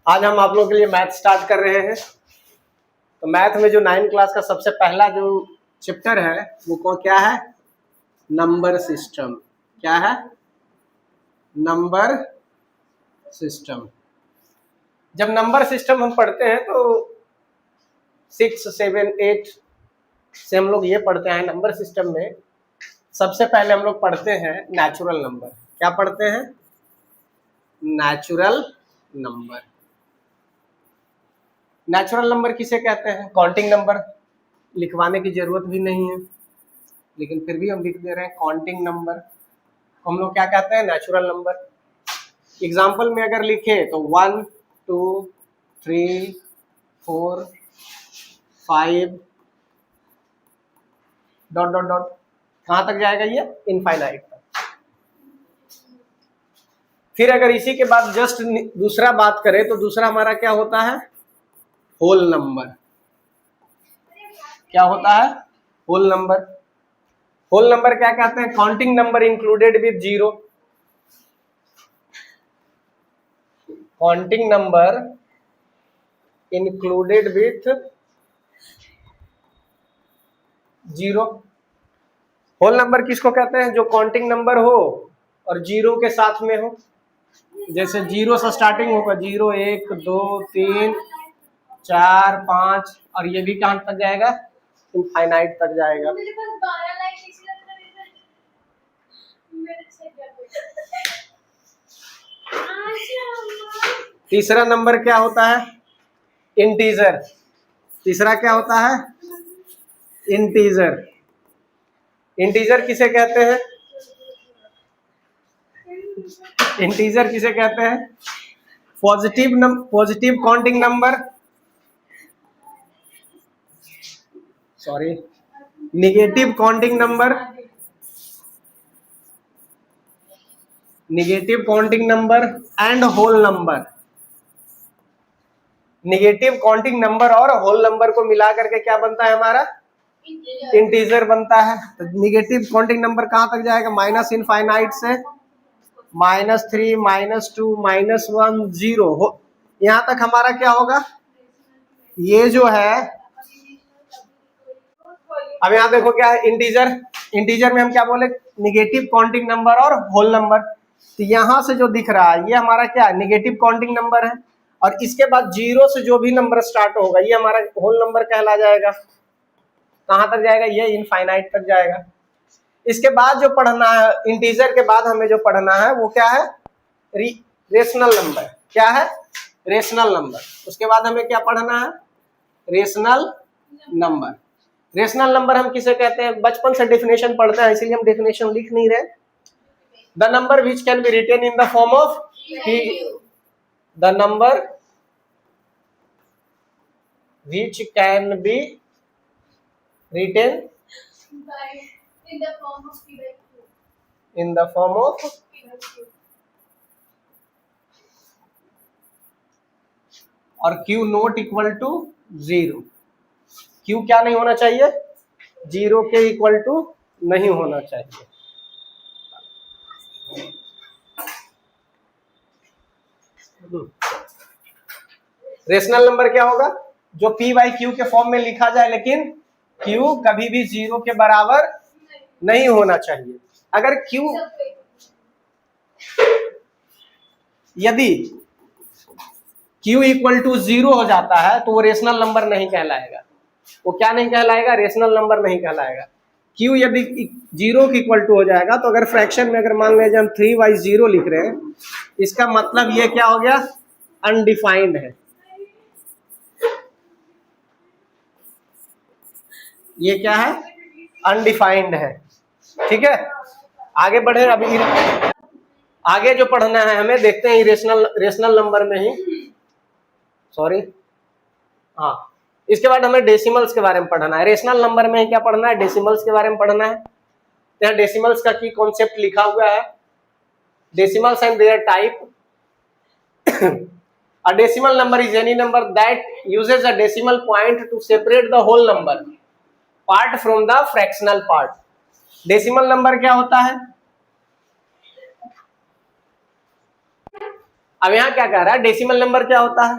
आज हम आप लोगों के लिए मैथ स्टार्ट कर रहे हैं। तो मैथ में जो 9th क्लास का सबसे पहला जो चैप्टर है वो कौन क्या है? Number system. क्या है? Number system. जब नंबर सिस्टम हम पढ़ते हैं तो 6, 7, 8 से हम लोग ये पढ़ते हैं। नंबर सिस्टम में सबसे पहले हम लोग पढ़ते हैं नेचुरल नंबर। क्या पढ़ते हैं? Natural number. नेचुरल नंबर किसे कहते हैं? Counting number. लिखवाने की जरूरत भी नहीं है, लेकिन फिर भी हम लिख दे रहे हैं काउंटिंग नंबर। हम लोग क्या कहते हैं? Natural number. एग्जाम्पल में अगर लिखे तो 1, 2, 3, 4, 5 डॉट डॉट डॉट। कहाँ तक जाएगा ये? इनफाइनाइट तक। फिर अगर इसी के बाद जस्ट दूसरा बात करें तो दूसरा हमारा क्या होता है? Whole number. क्या होता है? Whole number. होल नंबर क्या कहते हैं? Counting number included with zero. Counting number included with zero. Whole number किसको कहते हैं? जो काउंटिंग नंबर हो और जीरो के साथ में हो। जैसे जीरो से स्टार्टिंग होगा, 0, 1, 2, 3, 4, 5 और ये भी कहाँ तक जाएगा? इनफाइनाइट तक जाएगा। तीसरा नंबर क्या होता है? इंटीजर। तीसरा क्या होता है? इंटीजर। इंटीजर किसे कहते हैं? इंटीजर किसे कहते हैं? Positive counting number, sorry, negative counting number, negative counting number and whole number. Negative counting number और होल नंबर को मिला करके क्या बनता है हमारा? इंटीजर बनता है। तो निगेटिव काउंटिंग नंबर कहाँ तक जाएगा? माइनस इनफाइनाइट से -3, -2, -1, 0 हो, यहाँ तक हमारा क्या होगा? ये जो है, अब यहाँ देखो क्या है? इंटीजर। इंटीजर में हम क्या बोले? निगेटिव काउंटिंग नंबर और होल नंबर। तो यहाँ से जो दिख रहा है ये हमारा क्या है? निगेटिव काउंटिंग नंबर है। और इसके बाद जीरो से जो भी नंबर स्टार्ट होगा ये हमारा होल नंबर कहला जाएगा। कहाँ तक जाएगा? ये इनफाइनाइट तक जाएगा। इसके बाद जो पढ़ना है, इंटीजर के बाद हमें जो पढ़ना है वो क्या है? Rational number. क्या है? Rational number. उसके बाद हमें क्या पढ़ना है? Rational number. रेशनल नंबर हम किसे कहते हैं? बचपन से डेफिनेशन पढ़ते हैं इसीलिए हम डेफिनेशन लिख नहीं रहे। The number which can be written in the form of p, the number which can be written in the form of और q not equal to 0। q क्या नहीं होना चाहिए? 0 के इक्वल टू नहीं होना चाहिए। रेशनल नंबर क्या होगा? जो p बाई q के फॉर्म में लिखा जाए, लेकिन q कभी भी 0 के बराबर नहीं होना चाहिए। अगर q यदि q इक्वल टू 0 हो जाता है तो वो रेशनल नंबर नहीं कहलाएगा। वो क्या नहीं कहलाएगा? रेशनल नंबर नहीं कहलाएगा। q यदि 0 के इक्वल टू हो जाएगा तो अगर फ्रैक्शन में अगर मान लीजिए हम 3/0 लिख रहे हैं, इसका मतलब ये क्या हो गया? अनडिफाइंड है। ये क्या है? अनडिफाइंड है। ठीक है, आगे बढ़े। अभी आगे जो पढ़ना है हमें, देखते हैं रेशनल नंबर में ही, सॉरी, हाँ, इसके बाद हमें डेसिमल्स के बारे में पढ़ना है। रेशनल नंबर में ही क्या पढ़ना है? डेसिमल्स के बारे में पढ़ना है। तो यहाँ डेसिमल्स का की कॉन्सेप्ट लिखा हुआ है। Decimals and their type. A decimal number is any number that uses a decimal point to separate the whole number part from the fractional part. Decimal number क्या होता है? अब यहाँ क्या कह रहा है, डेसिमल नंबर क्या होता है,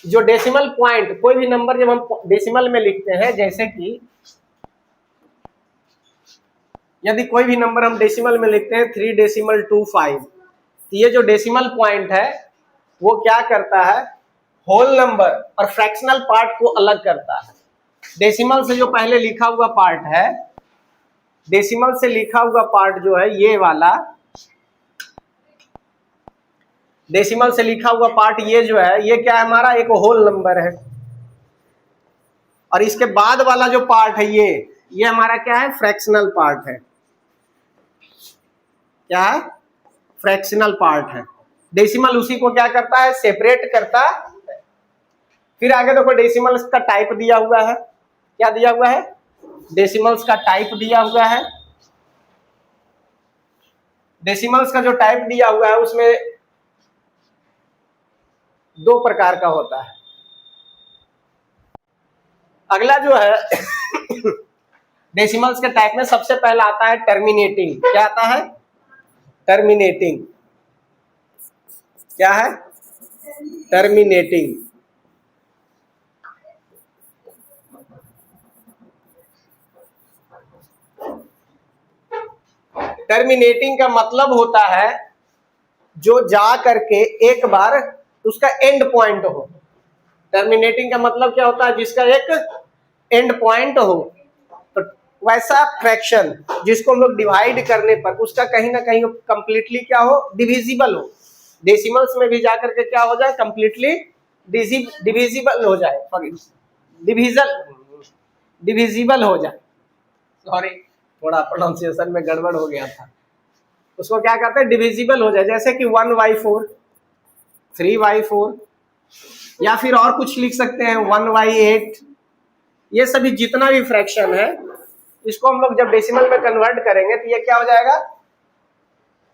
जो डेसिमल पॉइंट, कोई भी नंबर जब हम डेसिमल में लिखते हैं, जैसे कि यदि कोई भी नंबर हम डेसिमल में लिखते हैं 3.25, तो ये जो डेसिमल पॉइंट है वो क्या करता है, होल नंबर और फ्रैक्शनल पार्ट को अलग करता है। डेसिमल से जो पहले लिखा हुआ पार्ट है, डेसिमल से लिखा हुआ पार्ट जो है ये वाला, डेसिमल से लिखा हुआ पार्ट ये जो है, ये क्या है हमारा, एक होल नंबर है। और इसके बाद वाला जो पार्ट है ये हमारा क्या है, फ्रैक्शनल पार्ट है। क्या है, फ्रैक्शनल पार्ट है। डेसिमल उसी को क्या करता है, सेपरेट करता है। फिर आगे देखो डेसिमल्स का टाइप दिया हुआ है, क्या दिया हुआ है, डेसिमल्स का टाइप दिया हुआ है। डेसिमल्स का जो टाइप दिया हुआ है उसमें 2 प्रकार का होता है। अगला जो है डेसिमल्स के टाइप में सबसे पहला आता है टर्मिनेटिंग। क्या आता है, टर्मिनेटिंग। क्या है, टर्मिनेटिंग। टर्मिनेटिंग का मतलब होता है जो जा करके एक बार उसका एंड पॉइंट हो। टर्मिनेटिंग का मतलब क्या होता है, जिसका एक एंड पॉइंट हो। तो वैसा फ्रैक्शन जिसको हम लोग डिवाइड करने पर उसका कहीं ना कहीं कंप्लीटली क्या हो, डिविजिबल हो। डेसिमल्स में भी जाकर के क्या हो जाए, कंप्लीटली डिविजिबल हो जाए, डिविजिबल हो जाए। सॉरी, थोड़ा प्रोनाउंसिएशन में गड़बड़ हो गया था। उसको क्या कहते हैं, डिविजिबल हो जाए। जैसे कि 1/4, 3/4, या फिर और कुछ लिख सकते हैं 1/8। ये सभी जितना भी फ्रैक्शन है, इसको हम लोग जब डेसिमल में कन्वर्ट करेंगे तो ये क्या हो जाएगा,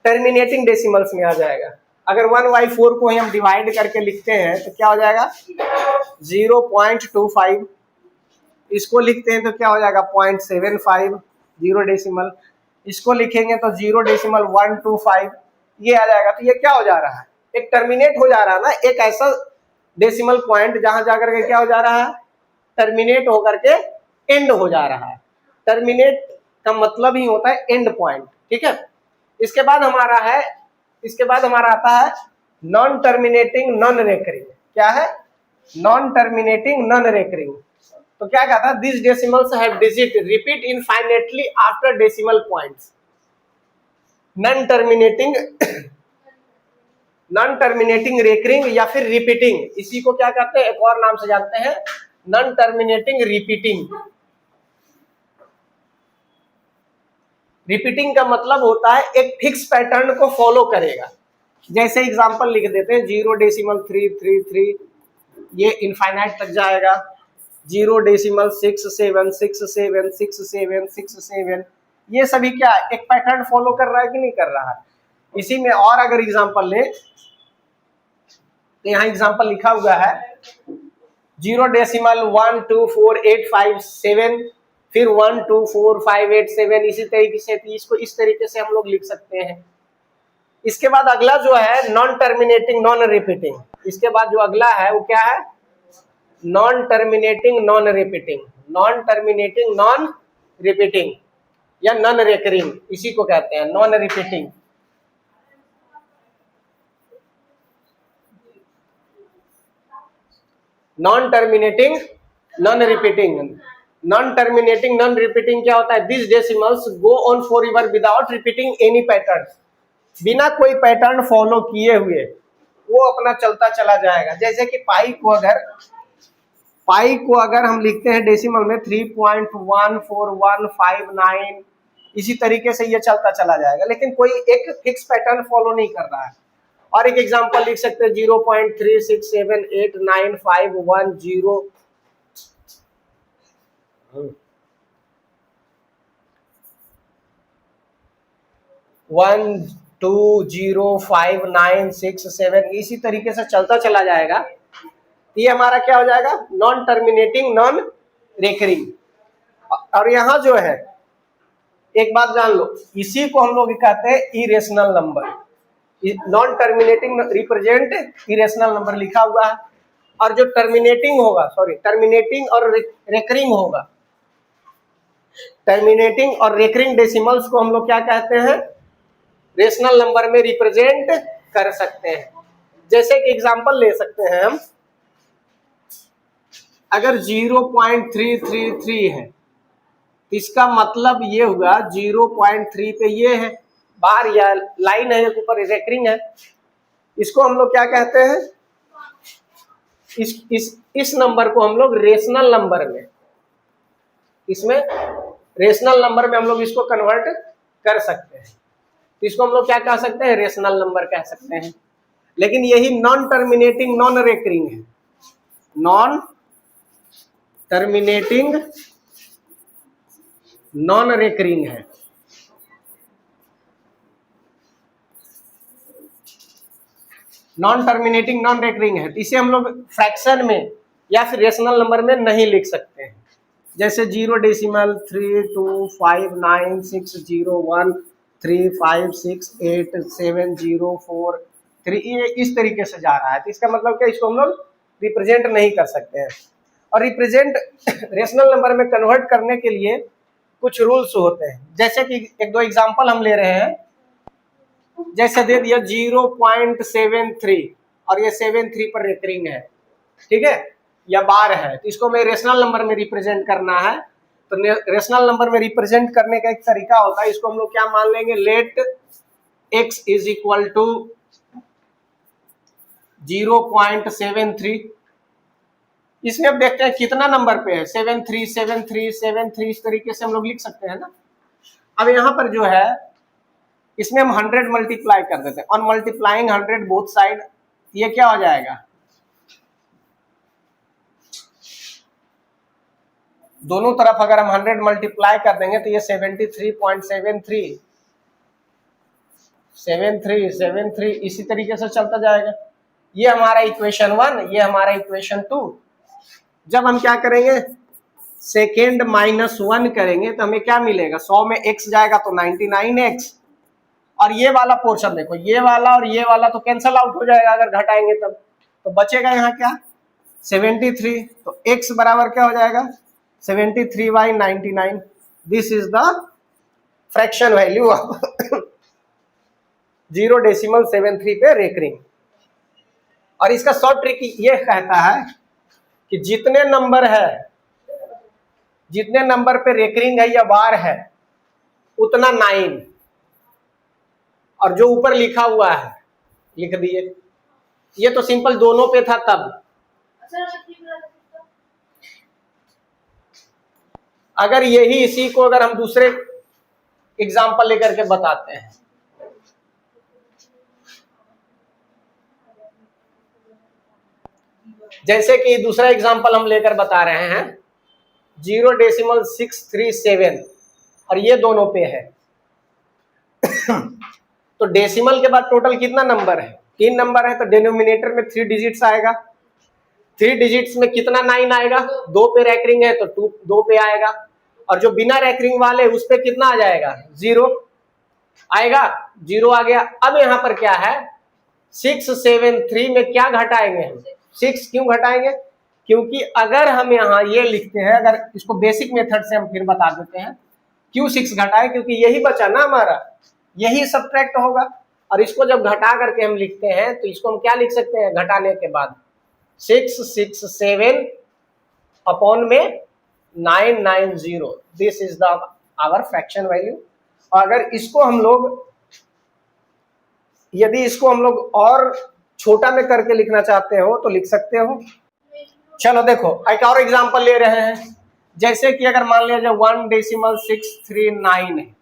टर्मिनेटिंग डेसिमल्स में आ जाएगा। अगर 1/4 को ही हम डिवाइड करके लिखते हैं तो क्या हो जाएगा, 0.25। इसको लिखते हैं तो क्या हो जाएगा, 0.75, 0 डेसिमल। इसको लिखेंगे तो 0.125, ये आ जाएगा। तो ये क्या हो जा रहा है, एक टर्मिनेट हो जा रहा है ना, एक ऐसा डेसिमल पॉइंट जहां जाकर के क्या हो जा रहा है, टर्मिनेट होकर के एंड हो जा रहा है। टर्मिनेट का मतलब ही होता है एंड पॉइंट, ठीक है। इसके बाद हमारा आता है नॉन टर्मिनेटिंग नॉन रेकरिंग। क्या है, नॉन टर्मिनेटिंग नॉन रेकरिंग। तो क्या कहता है, this decimals have digit repeat infinitely after decimal points. Non terminating recurring या फिर रिपीटिंग, इसी को क्या कहते हैं, एक और नाम से जानते हैं, नॉन टर्मिनेटिंग रिपीटिंग। रिपीटिंग का मतलब होता है एक फिक्स पैटर्न को फॉलो करेगा। जैसे एग्जांपल लिख देते हैं 0.333, ये इनफाइनाइट तक जाएगा। 0.676767, ये सभी क्या एक पैटर्न फॉलो कर रहा है कि नहीं कर रहा है। इसी में और अगर एग्जांपल ले तो यहाँ एग्जांपल लिखा हुआ है 0.124857, फिर 124587, इसी तरीके से, इसको इस तरीके से हम लोग लिख सकते हैं। इसके बाद अगला जो है नॉन टर्मिनेटिंग नॉन रिपीटिंग। इसके बाद जो अगला है वो क्या है, non terminating non repeating. Non terminating non repeating या नॉन रेकरिंग, इसी को कहते हैं non repeating. Non terminating non repeating. Non terminating non repeating क्या होता है, this decimals go on for ever without repeating any pattern. बिना कोई पैटर्न फॉलो किए हुए वो अपना चलता चला जाएगा। जैसे कि पाई को अगर हम लिखते हैं डेसिमल में 3.14159, इसी तरीके से ये चलता चला जाएगा, लेकिन कोई एक फिक्स पैटर्न फॉलो नहीं कर रहा है। और एक एग्जांपल लिख सकते हैं 0.36789510, 1205967, इसी तरीके से चलता चला जाएगा। ये हमारा क्या हो जाएगा, नॉन टर्मिनेटिंग नॉन रेकरिंग। और यहां जो है एक बात जान लो, इसी को हम लोग कहते हैं irrational number. Non terminating represent irrational number लिखा हुआ है। और जो टर्मिनेटिंग होगा, सॉरी टर्मिनेटिंग और रेकरिंग होगा, टर्मिनेटिंग और रेकरिंग डेसिमल्स को हम लोग क्या कहते हैं, रेशनल नंबर में रिप्रेजेंट कर सकते हैं। जैसे कि एग्जांपल ले सकते हैं हम, अगर 0.333 है, इसका मतलब ये हुआ 0.3 पे ये है बार या लाइन है, ऊपर रेकरिंग है, इसको हम लोग क्या कहते हैं, इस नंबर को हम लोग रेशनल नंबर में, इसमें रेशनल नंबर में हम लोग इसको कन्वर्ट कर सकते हैं। इसको हम लोग क्या कह सकते हैं, रेशनल नंबर कह सकते हैं। लेकिन यही नॉन टर्मिनेटिंग नॉन रेकरिंग है, नॉन टर्मिनेटिंग नॉन रेकरिंग है। नॉन टर्मिनेटिंग नॉन रेकरिंग है, इसे हम लोग फ्रैक्शन में या फिर रेशनल नंबर में नहीं लिख सकते हैं। जैसे 0.5956563568704 ये इस तरीके से जा रहा है, तो इसका मतलब क्या, इसको हम लोग रिप्रेजेंट नहीं कर सकते हैं। और रिप्रेजेंट रेशनल नंबर में कन्वर्ट करने के लिए कुछ रूल्स होते हैं। जैसे कि एक दो एग्जांपल हम ले रहे हैं, जैसे दे दिया 0.73 और ये 73 पर रेकरिंग है, ठीक है, या बार है, तो इसको हमें रेशनल नंबर में रिप्रेजेंट करना है। तो रेशनल नंबर में रिप्रेजेंट करने का एक तरीका होता है, इसको हम लोग क्या मान लेंगे, let x is equal to 0.73। इसमें अब देखते हैं कितना नंबर पे है, 73 73 73, इस तरीके से हम लोग लिख सकते हैं ना। अब यहाँ पर जो है, इसमें हम 100 मल्टीप्लाई कर देते हैं, ऑन मल्टीप्लाइंग 100 बोथ साइड, ये क्या हो जाएगा, दोनों तरफ अगर हम 100 मल्टीप्लाई कर देंगे तो ये 73.73 73 इसी तरीके से चलता जाएगा। ये हमारा इक्वेशन 1, ये हमारा इक्वेशन 2। जब हम क्या करेंगे, सेकेंड -1 करेंगे तो हमें क्या मिलेगा, 100 में x जाएगा तो 99x, और ये वाला पोर्शन देखो, ये वाला और ये वाला तो कैंसल आउट हो जाएगा अगर घटाएंगे तब, तो बचेगा यहाँ क्या 73। तो x बराबर क्या हो जाएगा 73/99। This is the fraction value of 0.73 पे रेकरिंग। और इसका शॉर्ट ट्रिक ये कहता है कि जितने नंबर पे रेकरिंग है या बार है उतना 9, और जो ऊपर लिखा हुआ है लिख दिए। ये तो सिंपल दोनों पे था तब, अगर यही इसी को अगर हम दूसरे एग्जांपल लेकर के बताते हैं, जैसे कि दूसरा एग्जांपल हम लेकर बता रहे हैं 0.637 और ये दोनों पे है तो डेसिमल के बाद टोटल कितना नंबर है, 3 नंबर है, तो डिनोमिनेटर में 3 डिजिट्स आएगा। 3 डिजिट्स में कितना 9 आएगा, 2 पे रैकरिंग है तो 2 पे आएगा, और जो बिना रैकरिंग वाले उस पे कितना आ जाएगा, 0 आएगा, 0 आ गया। अब यहाँ पर क्या है, 673 में क्या घटाएंगे हम, 6 क्यों घटाएंगे, क्योंकि अगर हम यहाँ ये लिखते हैं, अगर इसको बेसिक मेथड से हम फिर बता देते हैं, क्यों 6 घटाए, क्योंकि यही बचा ना हमारा, यही सब्ट्रैक्ट होगा। और इसको जब घटा करके हम लिखते हैं तो इसको हम क्या लिख सकते हैं, घटाने के बाद 667 अपॉन में 990, this is the our fraction value. और अगर इसको हम लोग, यदि इसको हम लोग और छोटा में करके लिखना चाहते हो तो लिख सकते हो। चलो देखो एक और एग्जांपल ले रहे हैं, जैसे कि अगर मान लिया जाए 1.639 है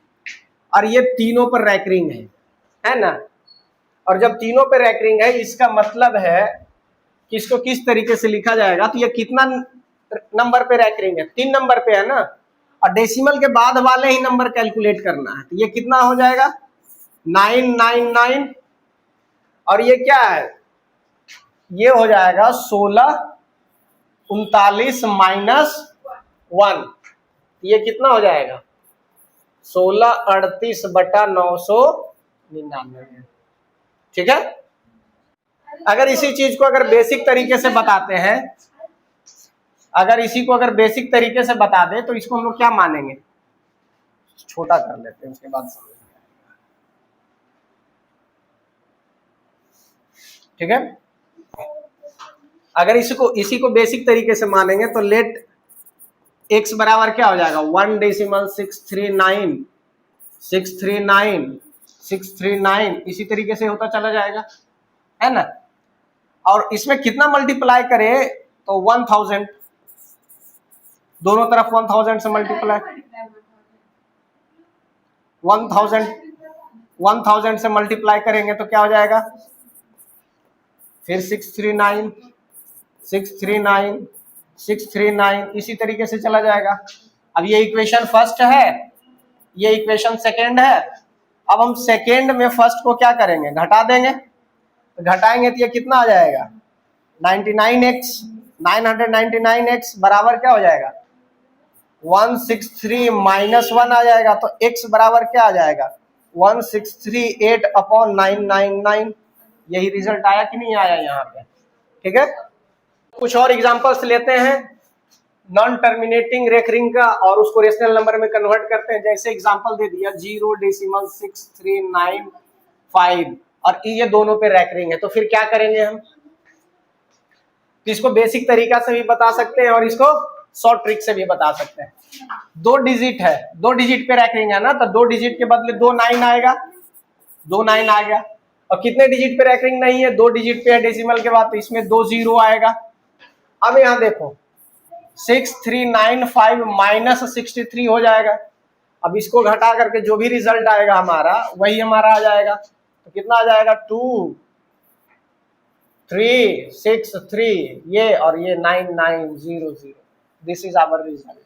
और ये तीनों पर रैकरिंग है ना, और जब तीनों पर रैकरिंग है इसका मतलब है कि इसको किस तरीके से लिखा जाएगा, तो ये कितना नंबर पे रैकरिंग है, 3 नंबर पे है ना, और डेसिमल के बाद वाले ही नंबर कैलकुलेट करना है, तो ये कितना हो जाएगा 999, और ये क्या है, ये हो जाएगा 1639 -1, ये कितना हो जाएगा 1638/999। ठीक है। अगर इसी चीज को अगर बेसिक तरीके से बताते हैं, अगर इसी को अगर बेसिक तरीके से बता दे तो इसको हम लोग क्या मानेंगे, छोटा कर लेते हैं उसके बाद समझ में आएगा। ठीक है, अगर इसी को बेसिक तरीके से मानेंगे तो लेट x बराबर क्या हो जाएगा 1.639 इसी तरीके से होता चला जाएगा, है ना। और इसमें कितना मल्टीप्लाई करे तो 1000, दोनों तरफ 1000 से मल्टीप्लाई, 1000 से मल्टीप्लाई करेंगे तो क्या हो जाएगा, फिर 639 इसी तरीके से चला जाएगा। अब ये इक्वेशन फर्स्ट है, ये इक्वेशन सेकेंड है। अब हम सेकेंड में फर्स्ट को क्या करेंगे, घटा देंगे, तो घटाएंगे तो ये कितना आ जाएगा 999x बराबर क्या हो जाएगा 163 माइनस 1 आ जाएगा, तो x बराबर क्या आ जाएगा 1638/999। यही रिजल्ट आया कि नहीं आया यहाँ पे। ठीक है, कुछ और एग्जांपल्स लेते हैं नॉन टर्मिनेटिंग रेकरिंग का और उसको रेशनल नंबर में कन्वर्ट करते हैं। जैसे एग्जांपल दे दिया 0.6395 और ये दोनों पे रेकरिंग है, तो फिर क्या करेंगे हम, इसको बेसिक तरीका से भी बता सकते हैं और इसको शॉर्ट ट्रिक से भी बता सकते हैं। 2 डिजिट है, 2 डिजिट पे रैकरिंग है ना, तो 2 डिजिट के बदले 2 9 आएगा, 2 9 आ गया। और कितने डिजिट पे रैकरिंग नहीं है, 2 डिजिट पे है डेसिमल के बाद, तो इसमें 2 0 आएगा। अब यहाँ देखो 6395 माइनस 63 हो जाएगा। अब इसको घटा करके जो भी रिजल्ट आएगा हमारा वही हमारा आ जाएगा, तो कितना आ जाएगा 2363 ये और ये 9900। This is our result.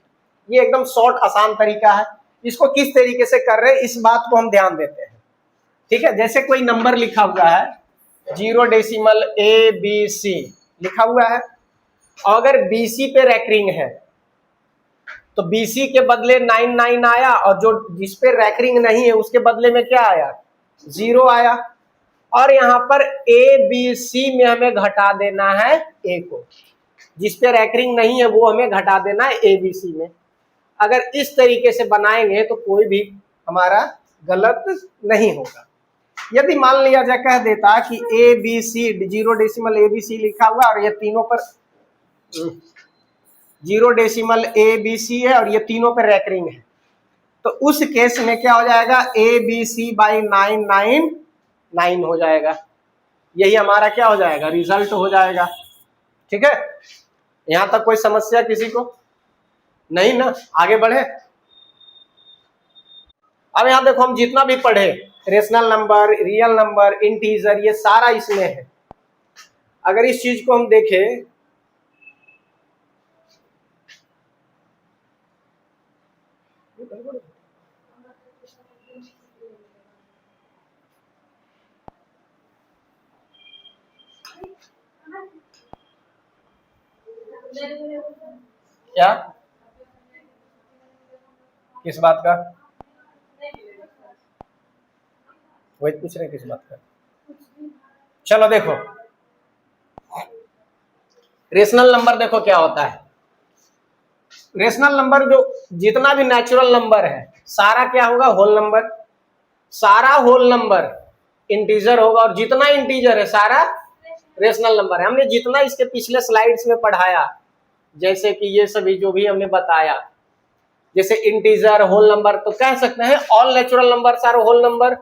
ये एकदम शॉर्ट आसान तरीका है। इसको किस तरीके से कर रहे हैं इस बात को हम ध्यान देते हैं। ठीक है, जैसे कोई नंबर लिखा हुआ है 0.ABC लिखा हुआ है, और अगर BC पे रैकरिंग है तो BC के बदले 99 आया, और जो जिस पे रैकरिंग नहीं है उसके बदले में क्या आया 0 आया। और यहाँ पर ABC में हमें घटा देना है A को, जिस पे रैकरिंग नहीं है वो हमें घटा देना है ABC में। अगर इस तरीके से बनाएंगे तो कोई भी हमारा गलत नहीं होगा। यदि मान लिया जाए कह देता कि ABC 0.ABC लिखा हुआ और ये तीनों पर 0.ABC है और ये तीनों पर रैकरिंग है, तो उस केस में क्या हो जाएगा ABC/999 हो जाएगा। यही हमारा क्या हो जाएगा रिजल्ट हो जाएगा। ठीक है, यहां तक कोई समस्या किसी को नहीं ना, आगे बढ़े। अब यहां देखो हम जितना भी पढ़े rational number, real number, integer, ये सारा इसमें है। अगर इस चीज को हम देखें क्या, किस बात का, वही पूछ रहे किस बात का। चलो देखो रेशनल नंबर देखो क्या होता है। रेशनल नंबर जो जितना भी नेचुरल नंबर है सारा क्या होगा होल नंबर, सारा होल नंबर इंटीजर होगा, और जितना इंटीजर है सारा रेशनल नंबर है। हमने जितना इसके पिछले स्लाइड्स में पढ़ाया, जैसे कि ये सभी जो भी हमने बताया, जैसे इंटीजर, होल नंबर, तो कह सकते हैं all natural numbers are whole number,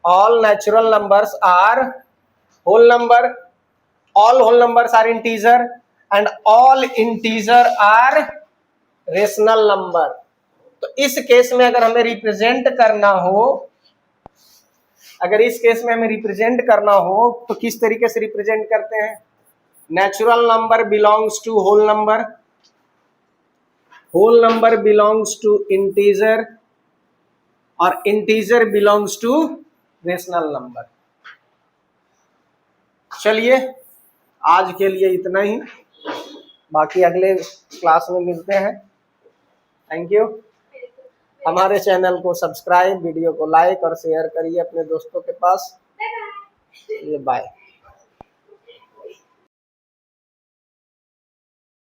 all natural numbers are whole number, all whole numbers are integer and all integer are rational number. तो इस केस में अगर हमें रिप्रेजेंट करना हो, अगर इस केस में हमें रिप्रेजेंट करना हो तो किस तरीके से रिप्रेजेंट करते हैं, natural number belongs to whole number, whole number belongs to integer, और integer belongs to rational number. चलिए आज के लिए इतना ही, बाकी अगले क्लास में मिलते हैं। Thank you. हमारे चैनल को सब्सक्राइब, वीडियो को लाइक और शेयर करिए अपने दोस्तों के पास। बाय।